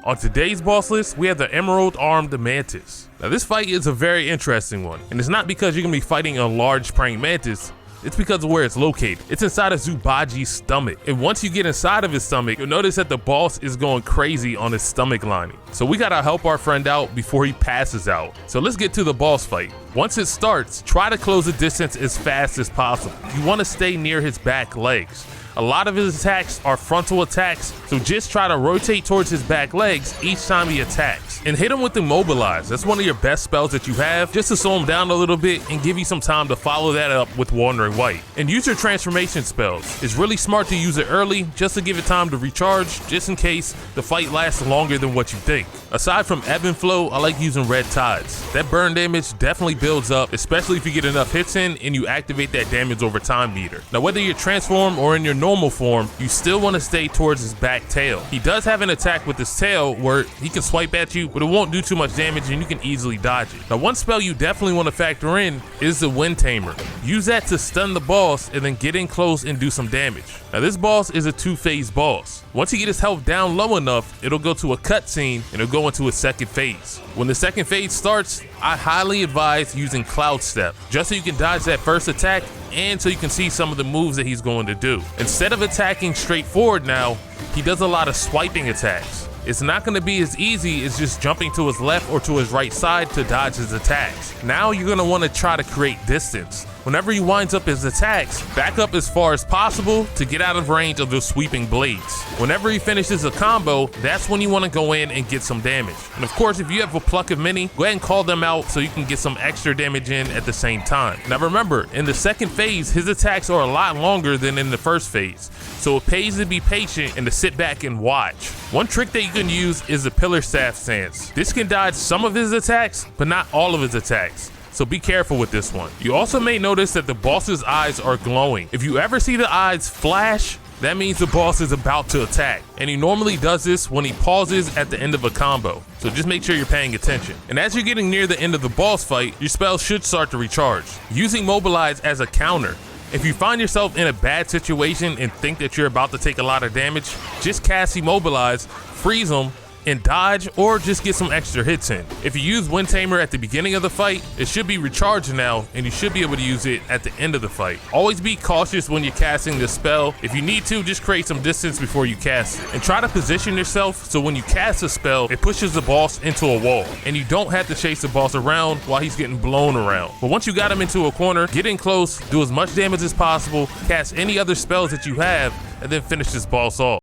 On today's boss list, we have the Emerald-Armed Mantis. Now this fight is a very interesting one, and it's not because you're gonna be fighting a large praying mantis, it's because of where it's located. It's inside of Zubaji's stomach. And once you get inside of his stomach, you'll notice that the boss is going crazy on his stomach lining. So we gotta help our friend out before he passes out. So let's get to the boss fight. Once it starts, try to close the distance as fast as possible. You wanna stay near his back legs. A lot of his attacks are frontal attacks, so just try to rotate towards his back legs each time he attacks. And hit him with Immobilize. That's one of your best spells that you have, just to slow him down a little bit and give you some time to follow that up with Wandering White. And use your transformation spells. It's really smart to use it early, just to give it time to recharge, just in case the fight lasts longer than what you think. Aside from Ebb and Flow, I like using Red Tides. That burn damage definitely builds up, especially if you get enough hits in and you activate that damage over time meter. Now whether you're transformed or in your normal form, you still want to stay towards his back tail. He does have an attack with his tail where he can swipe at you, but it won't do too much damage and you can easily dodge it. Now one spell you definitely want to factor in is the Wind Tamer. Use that to stun the boss and then get in close and do some damage. Now this boss is a two-phase boss. Once you get his health down low enough, it'll go to a cutscene and it'll go into a second phase. When the second phase starts, I highly advise using Cloud Step, just so you can dodge that first attack and so you can see some of the moves that he's going to do. Instead of attacking straight forward now, he does a lot of swiping attacks. It's not going to be as easy as just jumping to his left or to his right side to dodge his attacks. Now you're going to want to try to create distance. Whenever he winds up his attacks, back up as far as possible to get out of range of those sweeping blades. Whenever he finishes a combo, that's when you want to go in and get some damage. And of course, if you have a pluck of many, go ahead and call them out so you can get some extra damage in at the same time. Now remember, in the second phase, his attacks are a lot longer than in the first phase, so it pays to be patient and to sit back and watch. One trick that you can use is the Pillar Staff stance. This can dodge some of his attacks, but not all of his attacks. So be careful with this one. You also may notice that the boss's eyes are glowing. If you ever see the eyes flash, that means the boss is about to attack. And he normally does this when he pauses at the end of a combo. So just make sure you're paying attention. And as you're getting near the end of the boss fight, your spells should start to recharge. Using Mobilize as a counter. If you find yourself in a bad situation and think that you're about to take a lot of damage, just cast Immobilize, freeze them, and dodge, or just get some extra hits in. If you use Wind Tamer at the beginning of the fight, it should be recharged now, and you should be able to use it at the end of the fight. Always be cautious when you're casting this spell. If you need to, just create some distance before you cast it. And try to position yourself so when you cast a spell, it pushes the boss into a wall, and you don't have to chase the boss around while he's getting blown around. But once you got him into a corner, get in close, do as much damage as possible, cast any other spells that you have, and then finish this boss off.